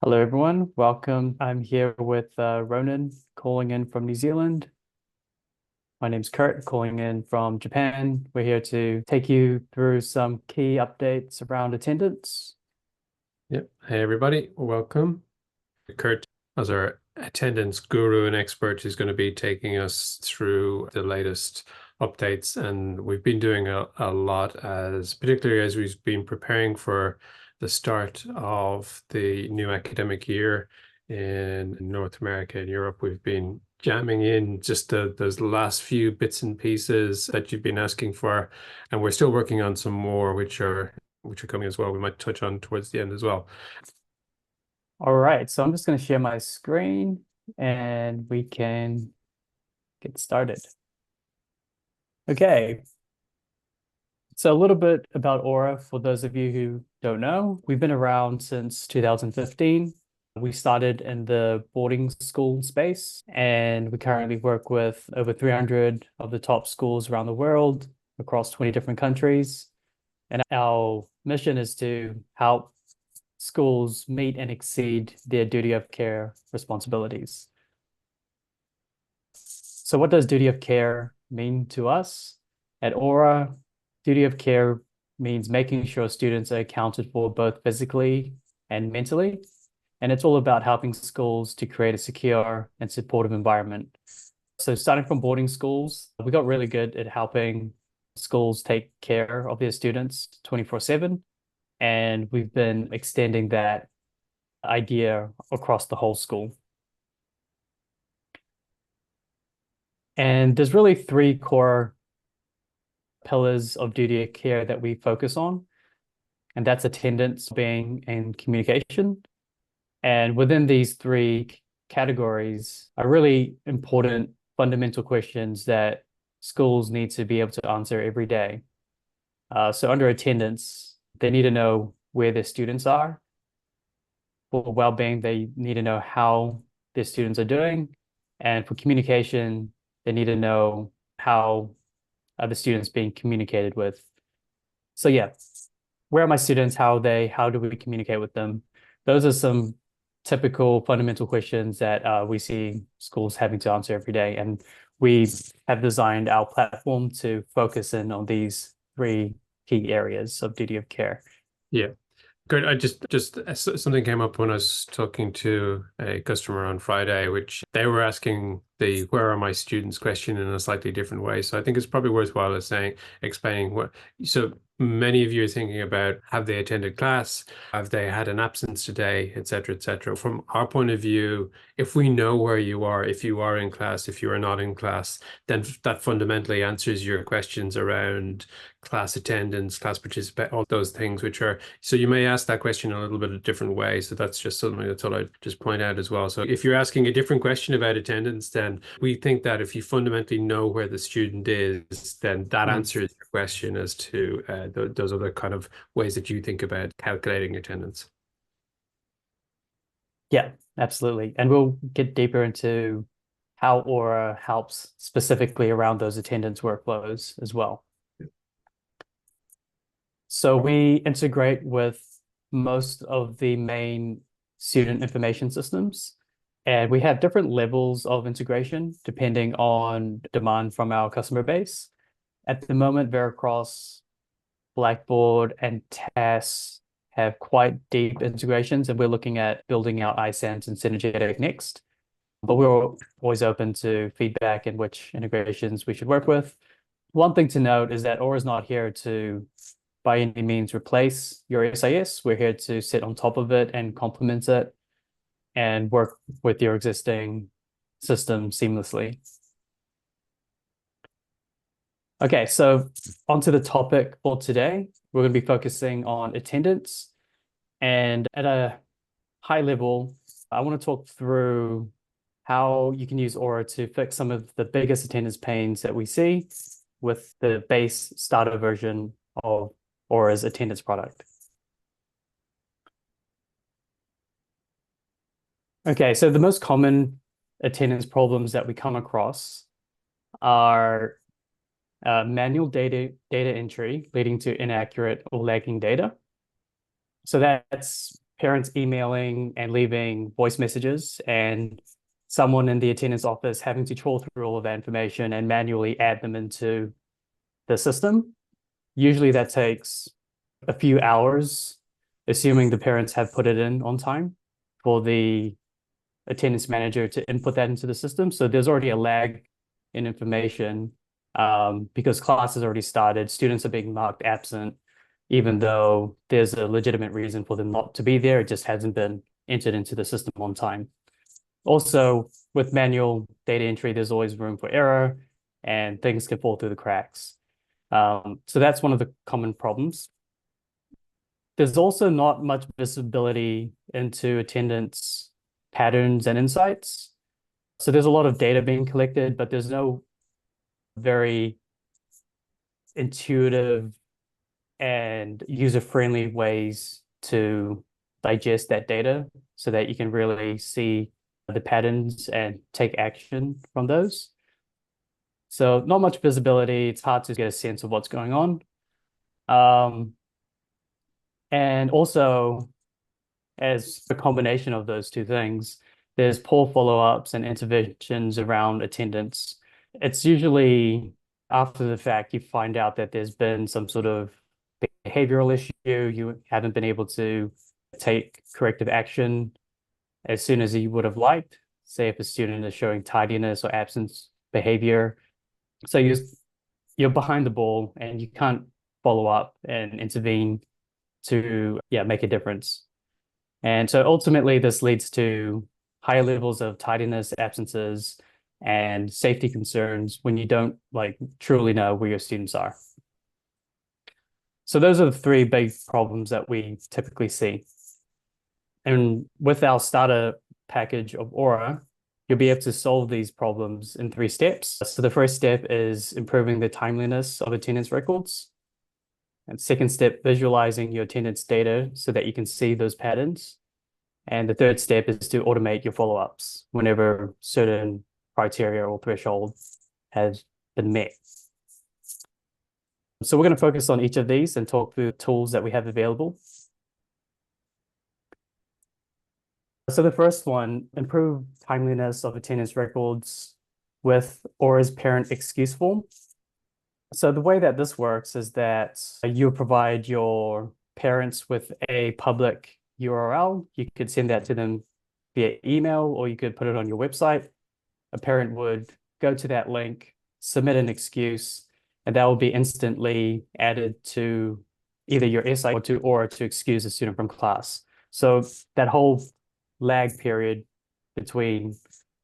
Hello, everyone. Welcome. I'm here with Ronan, calling in from New Zealand. My name's Kurt, calling in from Japan. We're here to take you through some key updates around attendance. Yep. Hey, everybody. Welcome. Kurt, as our attendance guru and expert, is going to be taking us through the latest updates. And we've been doing a lot particularly as we've been preparing for the start of the new academic year in North America and Europe. We've been jamming in just those last few bits and pieces that you've been asking for. And we're still working on some more, which are coming as well. We might touch on towards the end as well. All right, so I'm just going to share my screen and we can get started. Okay, so a little bit about Orah for those of you who don't know. We've been around since 2015. We started in the boarding school space, and we currently work with over 300 of the top schools around the world across 20 different countries. And our mission is to help schools meet and exceed their duty of care responsibilities. So, what does duty of care mean to us? At Orah, duty of care means making sure students are accounted for both physically and mentally. And it's all about helping schools to create a secure and supportive environment. So, starting from boarding schools, we got really good at helping schools take care of their students 24/7. And we've been extending that idea across the whole school. And there's really three core pillars of duty of care that we focus on, and that's attendance, being, and communication. And within these three categories are really important fundamental questions that schools need to be able to answer every day. So under attendance, they need to know where their students are. For well-being, they need to know how their students are doing. And for communication, they need to know how the students being communicated with. So yeah, where are my students? How do we communicate with them? Those are some typical fundamental questions that we see schools having to answer every day. And we have designed our platform to focus in on these three key areas of duty of care. Yeah. Good. Something came up when I was talking to a customer on Friday, which they were asking the "Where are my students?" question in a slightly different way. So I think it's probably worthwhile explaining what. So many of you are thinking about, have they attended class? Have they had an absence today, et cetera, et cetera. From our point of view, if we know where you are, if you are in class, if you are not in class, then that fundamentally answers your questions around class attendance, class participate, all those things, which are, so you may ask that question a little bit a different way. So that's just something I thought I'd just point out as well. So if you're asking a different question about attendance, then we think that if you fundamentally know where the student is, then that Mhm. answers your question as to those other kind of ways that you think about calculating attendance. Yeah, absolutely. And we'll get deeper into how Aura helps specifically around those attendance workflows as well. So we integrate with most of the main student information systems, and we have different levels of integration depending on demand from our customer base. At the moment, Veracross, Blackboard, and TAS have quite deep integrations, and we're looking at building out iSense and Synergetic next. But we're always open to feedback and which integrations we should work with. One thing to note is that Aura is not here to by any means replace your SIS. We're here to sit on top of it and complement it and work with your existing system seamlessly. Okay, so onto the topic for today. We're going to be focusing on attendance. And at a high level, I want to talk through how you can use Aura to fix some of the biggest attendance pains that we see with the base starter version of Aura's attendance product. Okay, so the most common attendance problems that we come across are manual data entry leading to inaccurate or lagging data. So that's parents emailing and leaving voice messages, and someone in the attendance office having to trawl through all of that information and manually add them into the system. Usually that takes a few hours, assuming the parents have put it in on time, for the attendance manager to input that into the system. So there's already a lag in information because class has already started. Students are being marked absent, even though there's a legitimate reason for them not to be there. It just hasn't been entered into the system on time. Also, with manual data entry, there's always room for error and things can fall through the cracks. So that's one of the common problems. There's also not much visibility into attendance patterns and insights. So there's a lot of data being collected, but there's no very intuitive and user-friendly ways to digest that data so that you can really see the patterns and take action from those. So not much visibility. It's hard to get a sense of what's going on. And also, as a combination of those two things, there's poor follow-ups and interventions around attendance. It's usually after the fact you find out that there's been some sort of behavioral issue. You haven't been able to take corrective action as soon as you would have liked. Say if a student is showing tardiness or absence behavior. So you're behind the ball and you can't follow up and intervene to make a difference. And so ultimately this leads to higher levels of tardiness, absences, and safety concerns when you don't truly know where your students are. So those are the three big problems that we typically see. And with our starter package of Orah, you'll be able to solve these problems in 3 steps. So the first step is improving the timeliness of attendance records. And second step, visualizing your attendance data so that you can see those patterns. And the third step is to automate your follow-ups whenever certain criteria or threshold has been met. So we're going to focus on each of these and talk through the tools that we have available. So the first one, improve timeliness of attendance records with Orah's parent excuse form. So the way that this works is that you provide your parents with a public URL. You could send that to them via email, or you could put it on your website. A parent would go to that link, submit an excuse, and that will be instantly added to either your SI or to Orah to excuse a student from class. So that whole lag period between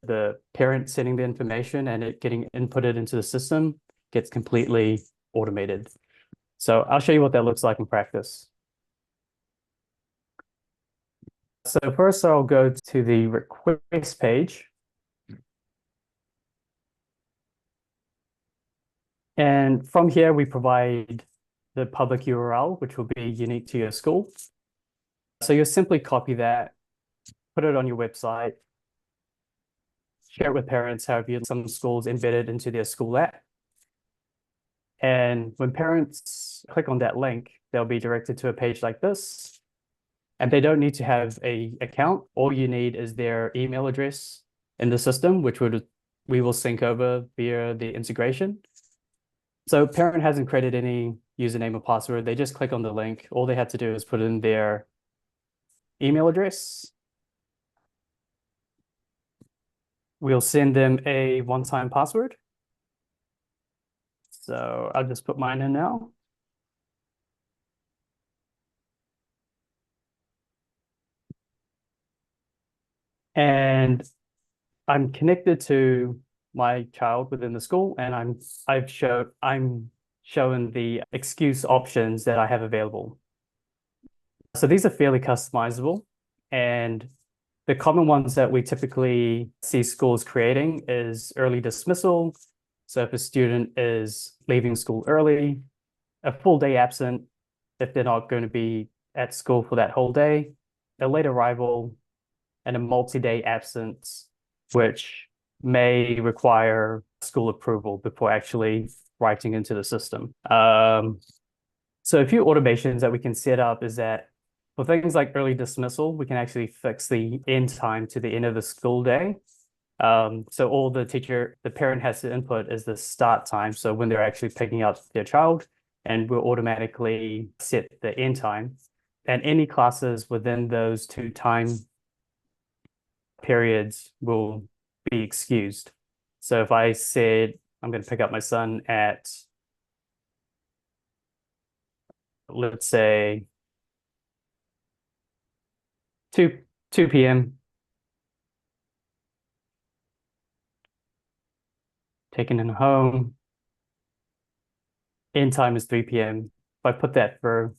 the parent sending the information and it getting inputted into the system gets completely automated. So I'll show you what that looks like in practice. So first I'll go to the request page. And from here, we provide the public URL, which will be unique to your school. So you'll simply copy that, put it on your website, share it with parents, however some schools embedded into their school app. And when parents click on that link, they'll be directed to a page like this. And they don't need to have an account. All you need is their email address in the system, which we will sync over via the integration. So parent hasn't created any username or password. They just click on the link. All they have to do is put in their email address. We'll send them a one-time password. So I'll just put mine in now. And I'm connected to my child within the school, and I'm showing the excuse options that I have available. So these are fairly customizable, and the common ones that we typically see schools creating is early dismissal. So if a student is leaving school early, a full day absent if they're not going to be at school for that whole day, a late arrival, and a multi-day absence, which may require school approval before actually writing into the system. So a few automations that we can set up is that For things like early dismissal, we can actually fix the end time to the end of the school day. So all the parent has to input is the start time. So when they're actually picking up their child, and we'll automatically set the end time. And any classes within those two time periods will be excused. So if I said I'm going to pick up my son at, let's say, 2 p.m., taking him home, end time is 3 p.m. If I put that through,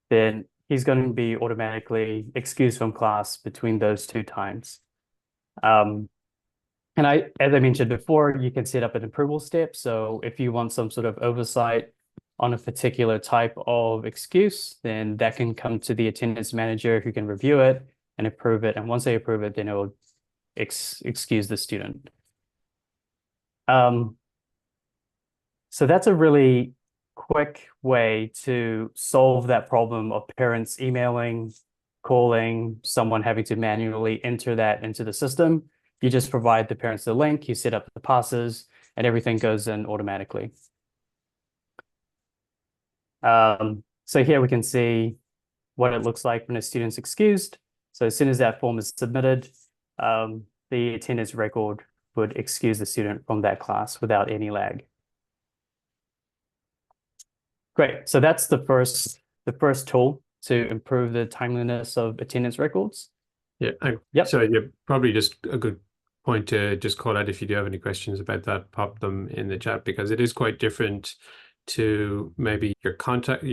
then he's going to be automatically excused from class between those two times. And as I mentioned before, you can set up an approval step. So if you want some sort of oversight on a particular type of excuse, then that can come to the attendance manager who can review it and approve it. And once they approve it, then it will excuse the student. So that's a really quick way to solve that problem of parents emailing, calling, someone having to manually enter that into the system. You just provide the parents the link, you set up the passes, and everything goes in automatically. So here we can see what it looks like when a student's excused. So as soon as that form is submitted, the attendance record would excuse the student from that class without any lag. Great. So that's the first tool to improve the timeliness of attendance records. Yeah. Yep. So yeah, probably just a good point to just call out if you do have any questions about that, pop them in the chat, because it is quite different to maybe your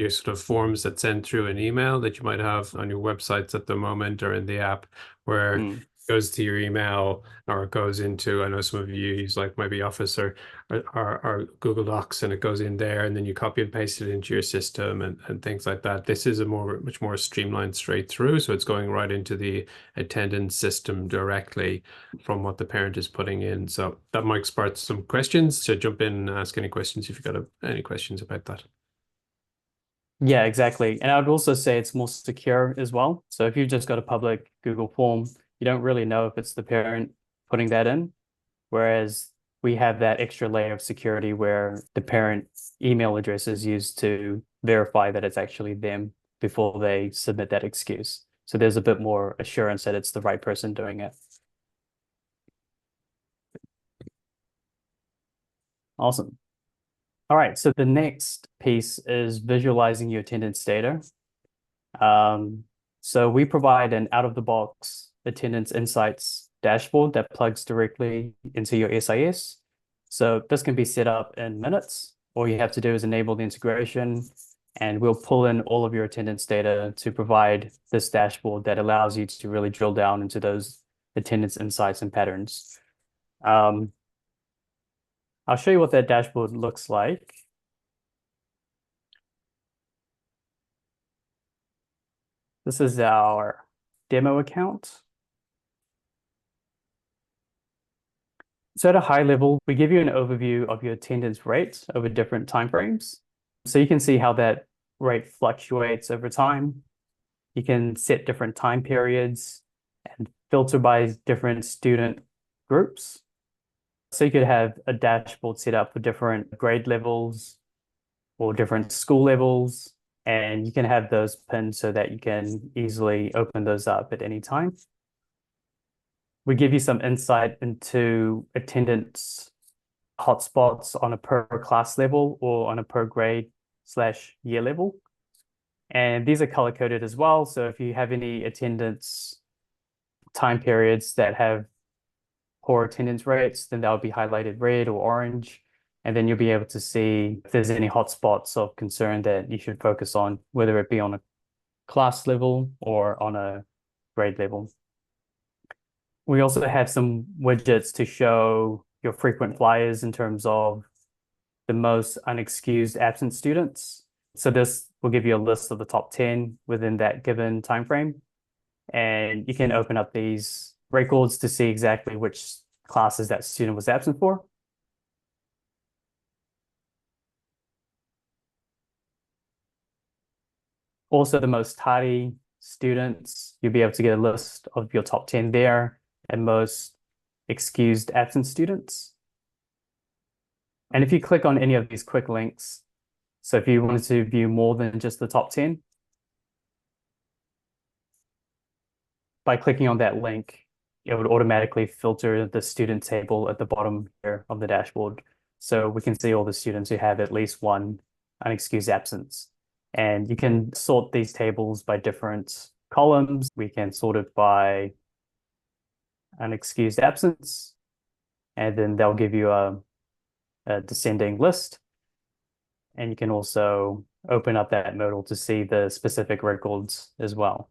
sort of forms that send through an email that you might have on your websites at the moment or in the app, where it goes to your email or it goes into, I know some of you use like maybe Office or Google Docs, and it goes in there and then you copy and paste it into your system and things like that. This is a much more streamlined straight through. So it's going right into the attendance system directly from what the parent is putting in. So that might spark some questions. So jump in and ask any questions if you've got any questions about that. Yeah, exactly. And I would also say it's more secure as well. So if you've just got a public Google form, you don't really know if it's the parent putting that in. Whereas we have that extra layer of security where the parent email address is used to verify that it's actually them before they submit that excuse. So there's a bit more assurance that it's the right person doing it. Awesome. All right, so the next piece is visualizing your attendance data. So we provide an out-of-the-box attendance insights dashboard that plugs directly into your SIS. So this can be set up in minutes. All you have to do is enable the integration, and we'll pull in all of your attendance data to provide this dashboard that allows you to really drill down into those attendance insights and patterns. I'll show you what that dashboard looks like. This is our demo account. So at a high level, we give you an overview of your attendance rates over different timeframes. So you can see how that rate fluctuates over time. You can set different time periods and filter by different student groups. So you could have a dashboard set up for different grade levels or different school levels, and you can have those pinned so that you can easily open those up at any time. We give you some insight into attendance hotspots on a per class level or on a per grade/year level. And these are color coded as well. So if you have any attendance time periods that have poor attendance rates, then they'll be highlighted red or orange. And then you'll be able to see if there's any hotspots of concern that you should focus on, whether it be on a class level or on a grade level. We also have some widgets to show your frequent flyers in terms of the most unexcused absent students. So this will give you a list of the top 10 within that given time frame. And you can open up these records to see exactly which classes that student was absent for. Also, the most tardy students, you'll be able to get a list of your top 10 there, and most excused absence students. And if you click on any of these quick links, so if you wanted to view more than just the top 10, by clicking on that link, it would automatically filter the student table at the bottom here of the dashboard. So we can see all the students who have at least one unexcused absence. And you can sort these tables by different columns. We can sort it by unexcused absence, and then they'll give you a descending list. And you can also open up that modal to see the specific records as well.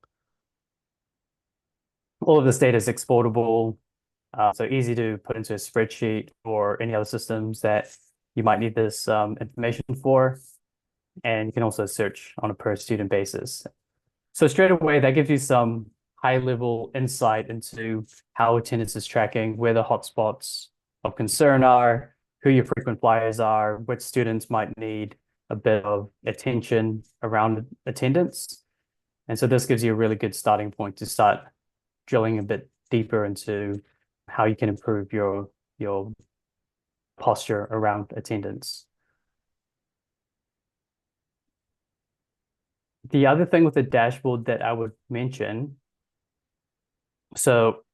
All of this data is exportable, so easy to put into a spreadsheet or any other systems that you might need this information for. And you can also search on a per student basis. So straight away, that gives you some high level insight into how attendance is tracking, where the hotspots of concern are, who your frequent flyers are, which students might need a bit of attention around attendance. And so this gives you a really good starting point to start drilling a bit deeper into how you can improve your posture around attendance. The other thing with the dashboard that I would mention, so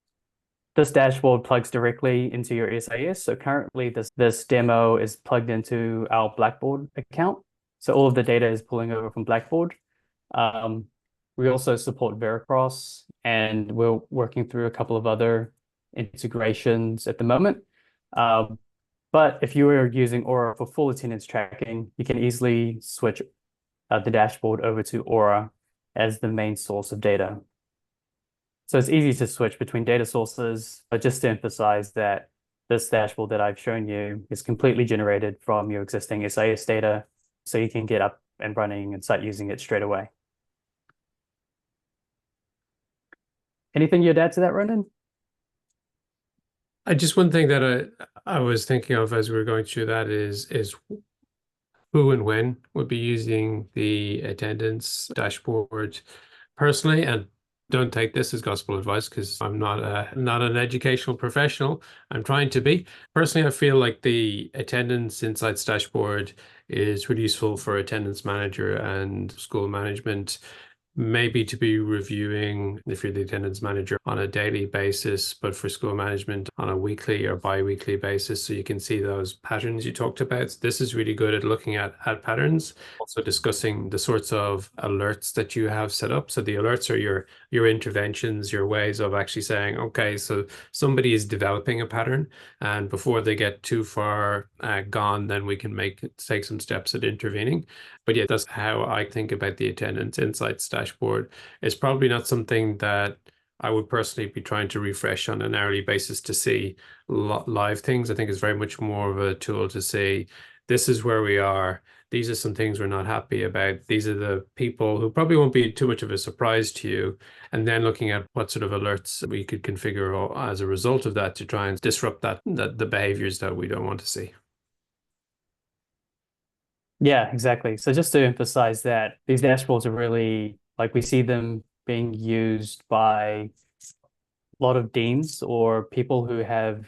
this dashboard plugs directly into your SAS. So currently this demo is plugged into our Blackboard account. So all of the data is pulling over from Blackboard. We also support Veracross, and we're working through a couple of other integrations at the moment. But if you are using Orah for full attendance tracking, you can easily switch the dashboard over to Orah as the main source of data. So it's easy to switch between data sources, but just to emphasize that this dashboard that I've shown you is completely generated from your existing SAS data, so you can get up and running and start using it straight away. Anything you'd add to that, Ronan? Just one thing that I was thinking of as we were going through that is who and when would be using the attendance dashboard personally, and don't take this as gospel advice because I'm not an educational professional. I'm trying to be. Personally, I feel like the attendance insights dashboard is really useful for attendance manager and school management, maybe to be reviewing if you're the attendance manager on a daily basis, but for school management on a weekly or bi-weekly basis, so you can see those patterns you talked about. This is really good at looking at patterns, also discussing the sorts of alerts that you have set up. So the alerts are your interventions, your ways of actually saying, okay, so somebody is developing a pattern, and before they get too far gone, then we can take some steps at intervening. But yeah, that's how I think about the attendance insights dashboard. It's probably not something that I would personally be trying to refresh on an hourly basis to see live things. I think it's very much more of a tool to say, this is where we are. These are some things we're not happy about. These are the people who probably won't be too much of a surprise to you. And then looking at what sort of alerts we could configure as a result of that to try and disrupt the behaviors that we don't want to see. Yeah, exactly. So just to emphasize that these dashboards are really like we see them being used by a lot of deans or people who have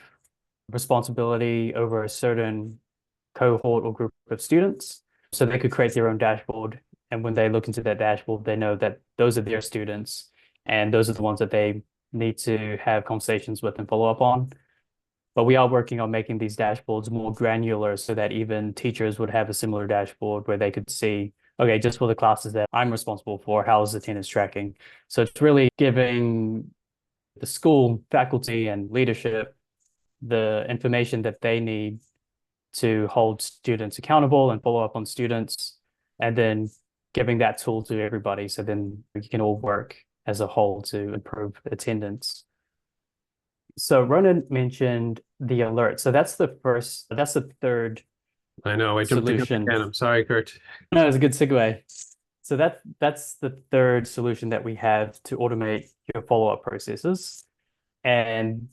responsibility over a certain cohort or group of students. So they could create their own dashboard. And when they look into that dashboard, they know that those are their students and those are the ones that they need to have conversations with and follow up on. But we are working on making these dashboards more granular so that even teachers would have a similar dashboard where they could see, okay, just for the classes that I'm responsible for, how is attendance tracking? So it's really giving the school, faculty, and leadership the information that they need to hold students accountable and follow up on students, and then giving that tool to everybody so then you can all work as a whole to improve attendance. So Ronan mentioned the alert. So that's the third I know, I jumped the gun solution. again. I'm sorry, Kurt. No, it's a good segue. So that's the third solution that we have to automate your follow-up processes. And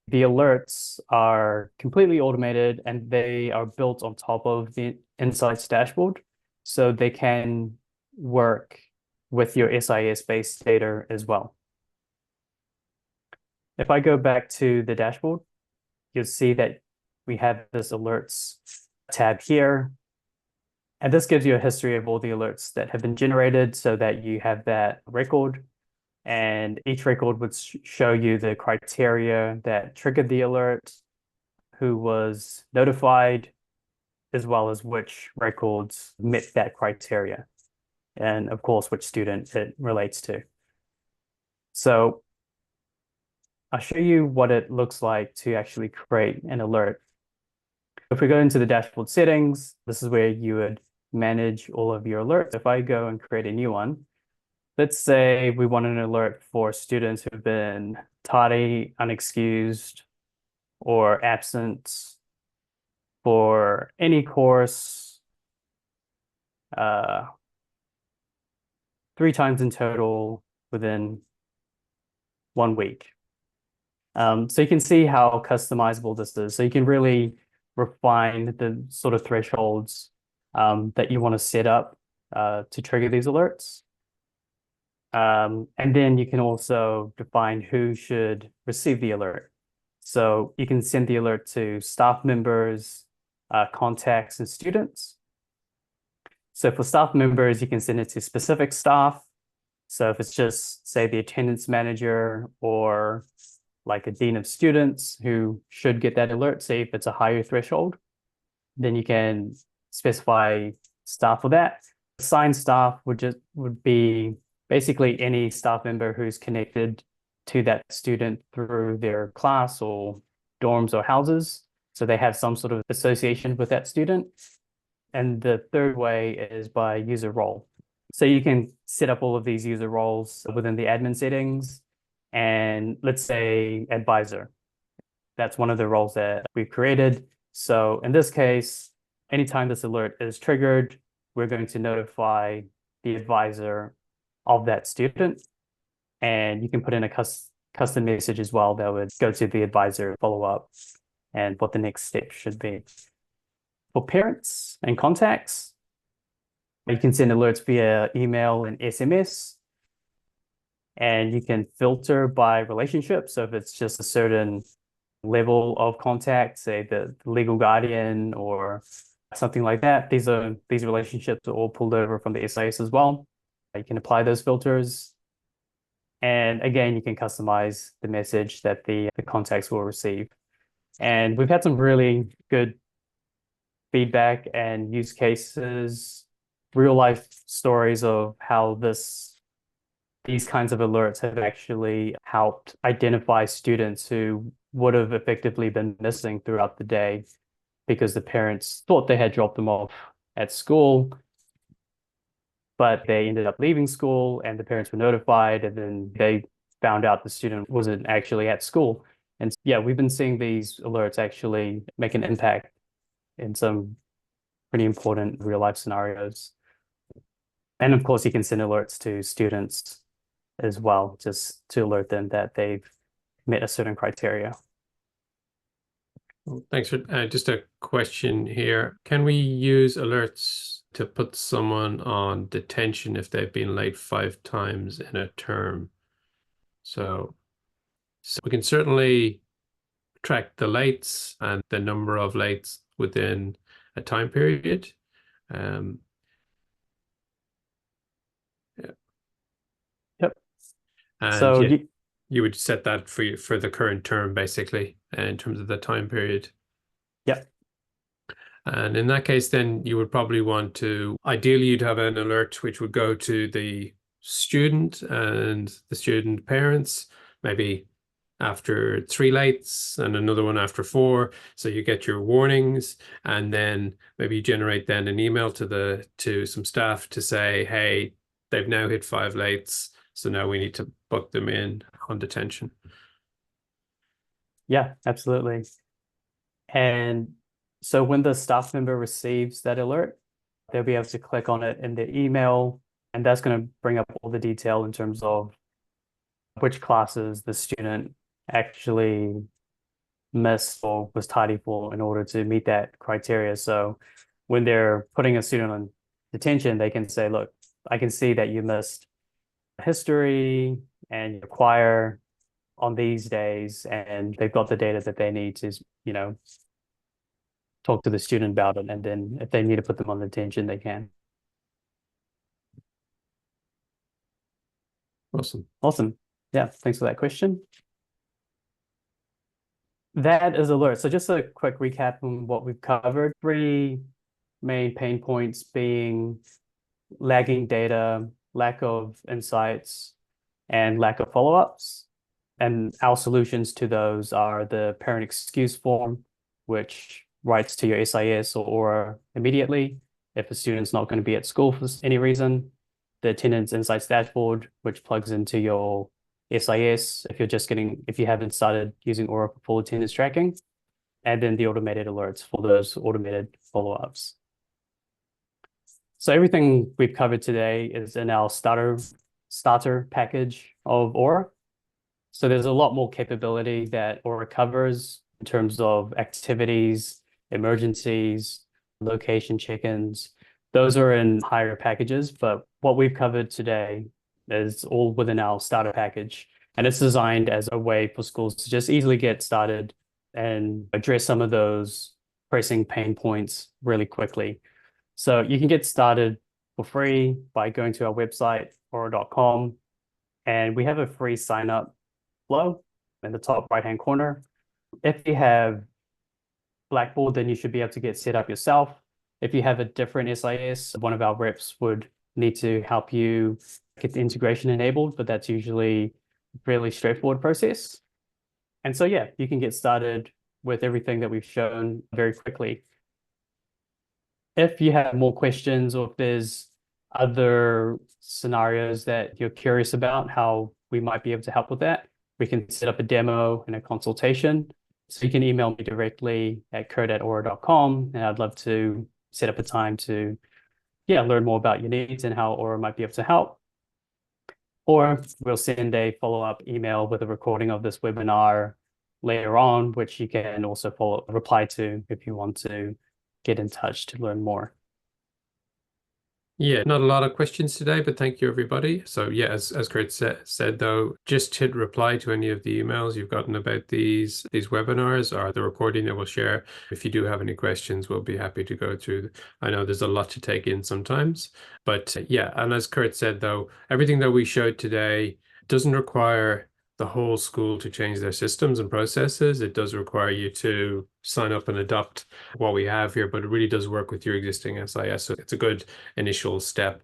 the alerts are completely automated and they are built on top of the Insights dashboard. So they can work with your SIS-based data as well. If I go back to the dashboard, you'll see that we have this alerts tab here. And this gives you a history of all the alerts that have been generated so that you have that record. And each record would show you the criteria that triggered the alert, who was notified, as well as which records met that criteria. And of course, which student it relates to. So I'll show you what it looks like to actually create an alert. If we go into the dashboard settings, this is where you would manage all of your alerts. If I go and create a new one, let's say we want an alert for students who've been tardy, unexcused, or absent for any course, 3 times in total within 1 week. So you can see how customizable this is. So you can really refine the sort of thresholds that you want to set up to trigger these alerts. And then you can also define who should receive the alert. So you can send the alert to staff members, contacts, and students. So for staff members, you can send it to specific staff. So if it's just, say, the attendance manager or like a dean of students who should get that alert, say if it's a higher threshold, then you can specify staff for that. Assigned staff would be basically any staff member who's connected to that student through their class or dorms or houses. So they have some sort of association with that student. And the third way is by user role. So you can set up all of these user roles within the admin settings. And let's say advisor. That's one of the roles that we've created. So in this case, anytime this alert is triggered, we're going to notify the advisor of that student. And you can put in a custom message as well that would go to the advisor, follow up, and what the next step should be. For parents and contacts, you can send alerts via email and SMS. And you can filter by relationship. So if it's just a certain level of contact, say the legal guardian or something like that, these relationships are all pulled over from the SIS as well. You can apply those filters. And again, you can customize the message that the contacts will receive. And we've had some really good feedback and use cases, real life stories of how these kinds of alerts have actually helped identify students who would have effectively been missing throughout the day because the parents thought they had dropped them off at school, but they ended up leaving school and the parents were notified, and then they found out the student wasn't actually at school. And yeah, we've been seeing these alerts actually make an impact in some pretty important real life scenarios. And of course, you can send alerts to students as well, just to alert them that they've met a certain criteria. Thanks for just a question here. Can we use alerts to put someone on detention if they've been late 5 times in a term? So we can certainly track the lates and the number of lates within a time period. And So you would set that for the current term, basically, in terms of the time period. Yeah. And in that case, then you would probably want to, ideally, you'd have an alert which would go to the student and the student parents, maybe after 3 lates and another one after 4. So you get your warnings, and then maybe you generate then an email to some staff to say, hey, they've now hit 5 lates. So now we need to book them in on detention. Yeah, absolutely. And so when the staff member receives that alert, they'll be able to click on it in their email, and that's going to bring up all the detail in terms of which classes the student actually missed or was tardy for in order to meet that criteria. So when they're putting a student on detention, they can say, look, I can see that you missed history and your choir on these days, and they've got the data that they need to, talk to the student about it. And then if they need to put them on attention, they can. Awesome. Awesome. Yeah, thanks for that question. That is alert. So just a quick recap on what we've covered. Three main pain points being lagging data, lack of insights, and lack of follow-ups. And our solutions to those are the parent excuse form, which writes to your SIS or Orah immediately if a student's not going to be at school for any reason. The attendance insights dashboard, which plugs into your SIS if you haven't started using Orah for full attendance tracking, and then the automated alerts for those automated follow-ups. So everything we've covered today is in our starter package of Orah. So there's a lot more capability that Orah covers in terms of activities, emergencies, location check-ins. Those are in higher packages, but what we've covered today is all within our starter package. And it's designed as a way for schools to just easily get started and address some of those pressing pain points really quickly. So you can get started for free by going to our website, orah.com, and we have a free sign up flow in the top right-hand corner. If you have Blackboard, then you should be able to get set up yourself. If you have a different SIS, one of our reps would need to help you get the integration enabled, but that's usually a fairly straightforward process. And so, yeah, you can get started with everything that we've shown very quickly. If you have more questions or if there's other scenarios that you're curious about, how we might be able to help with that, we can set up a demo and a consultation. So you can email me directly at kurt@orah.com, and I'd love to set up a time to, learn more about your needs and how Orah might be able to help. Or we'll send a follow-up email with a recording of this webinar later on, which you can also reply to if you want to get in touch to learn more. Yeah, not a lot of questions today, but thank you, everybody. So yeah, as Kurt said though, just hit reply to any of the emails you've gotten about these webinars or the recording that we'll share. If you do have any questions, we'll be happy to go through. I know there's a lot to take in sometimes, but yeah, and as Kurt said though, everything that we showed today doesn't require the whole school to change their systems and processes. It does require you to sign up and adopt what we have here, but it really does work with your existing SIS. So it's a good initial step.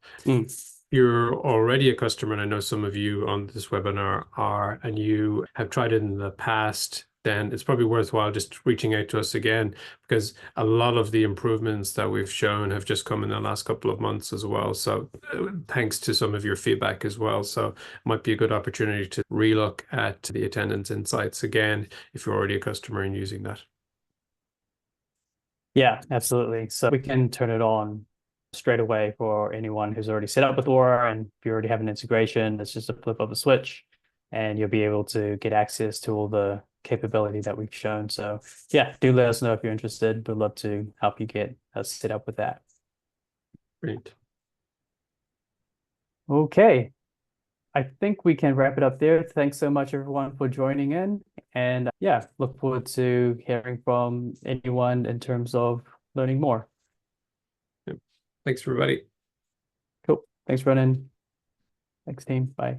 You're already a customer, and I know some of you on this webinar are, and you have tried it in the past, then it's probably worthwhile just reaching out to us again, because a lot of the improvements that we've shown have just come in the last couple of months as well. So thanks to some of your feedback as well. So it might be a good opportunity to relook at the attendance insights again if you're already a customer and using that. Yeah, absolutely. So we can turn it on straight away for anyone who's already set up with Orah, and if you already have an integration, it's just a flip of a switch and you'll be able to get access to all the capability that we've shown. So yeah, do let us know if you're interested. We'd love to help you get us set up with that. Great. Okay. I think we can wrap it up there. Thanks so much, everyone, for joining in. And look forward to hearing from anyone in terms of learning more. Thanks, everybody. Cool. Thanks, Ronan. Thanks, team. Bye.